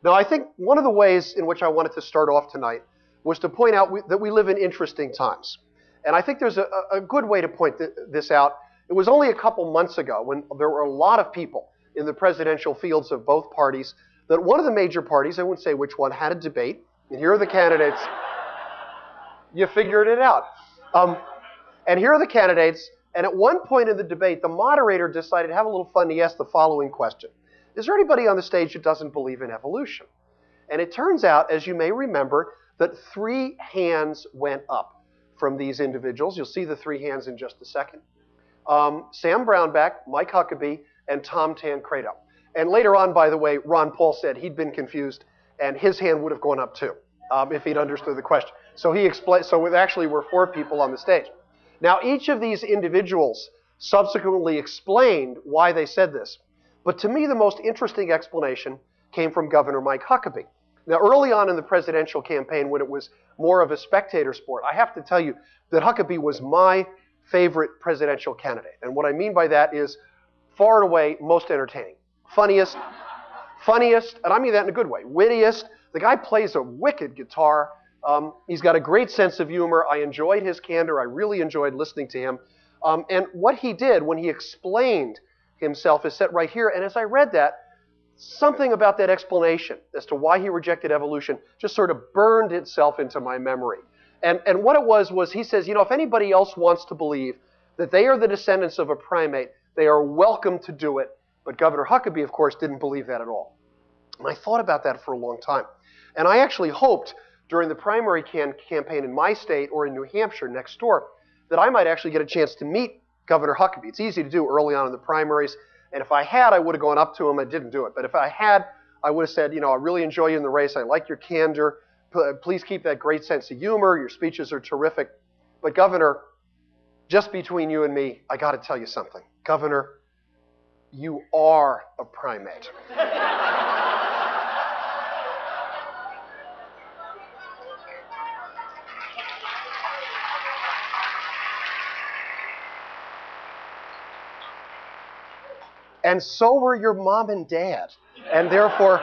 Now, I think one of the ways in which I wanted to start off tonight was to point out that we live in interesting times. And I think there's a good way to point this out. It was only a couple months ago when there were a lot of people in the presidential fields of both parties that one of the major parties, I wouldn't say which one, had a debate. And here are the candidates. You figured it out. And here are the candidates. And at one point in the debate, the moderator decided to have a little fun. He asked the following question. Is there anybody on the stage who doesn't believe in evolution? And it turns out, as you may remember, that 3 hands went up from these individuals. You'll see the 3 hands in just a second. Sam Brownback, Mike Huckabee, and Tom Tancredo. And later on, by the way, Ron Paul said he'd been confused, and his hand would have gone up too, if he'd understood the question. So he explained. So it actually were 4 people on the stage. Now, each of these individuals subsequently explained why they said this. But to me, the most interesting explanation came from Governor Mike Huckabee. Now, early on in the presidential campaign, when it was more of a spectator sport, I have to tell you that Huckabee was my favorite presidential candidate. And what I mean by that is far and away most entertaining. Funniest, and I mean that in a good way, wittiest. The guy plays a wicked guitar. He's got a great sense of humor. I enjoyed his candor. I really enjoyed listening to him. And what he did when he explained himself is set right here. And as I read that, something about that explanation as to why he rejected evolution just sort of burned itself into my memory. And what it was he says, you know, if anybody else wants to believe that they are the descendants of a primate, they are welcome to do it. But Governor Huckabee, of course, didn't believe that at all. And I thought about that for a long time. And I actually hoped during the primary campaign in my state or in New Hampshire next door that I might actually get a chance to meet Governor Huckabee. It's easy to do early on in the primaries. And if I had, I would have gone up to him. I didn't do it. But if I had, I would have said, you know, I really enjoy you in the race. I like your candor. Please keep that great sense of humor. Your speeches are terrific. But Governor, just between you and me, I got to tell you something. Governor, you are a primate. And so were your mom and dad. And therefore,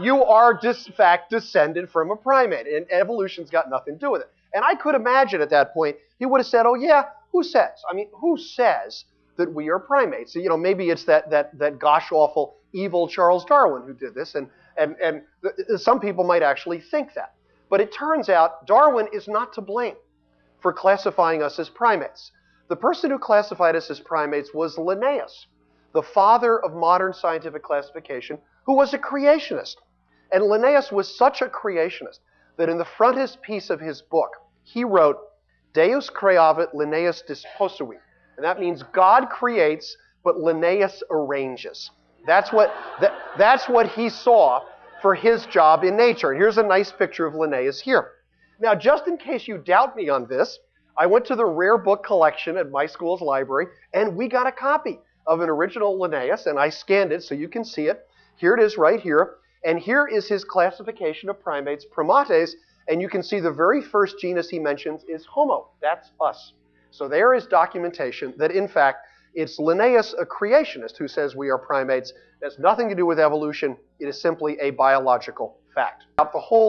you are, in fact, descended from a primate. And evolution's got nothing to do with it. And I could imagine at that point, he would have said, oh, yeah, who says? I mean, who says that we are primates? So, you know, maybe it's that gosh-awful, evil Charles Darwin who did this. And some people might actually think that. But it turns out Darwin is not to blame for classifying us as primates. The person who classified us as primates was Linnaeus, the father of modern scientific classification, who was a creationist. And Linnaeus was such a creationist that in the frontispiece of his book, he wrote, Deus creavit Linnaeus disposuit. And that means God creates, but Linnaeus arranges. That's what he saw for his job in nature. And here's a nice picture of Linnaeus here. Now, just in case you doubt me on this, I went to the rare book collection at my school's library, and we got a copy of an original Linnaeus, and I scanned it so you can see it. Here it is right here. And here is his classification of primates, Primates, and you can see the very first genus he mentions is Homo. That's us. So there is documentation that, in fact, it's Linnaeus, a creationist, who says we are primates. It has nothing to do with evolution. It is simply a biological fact. The whole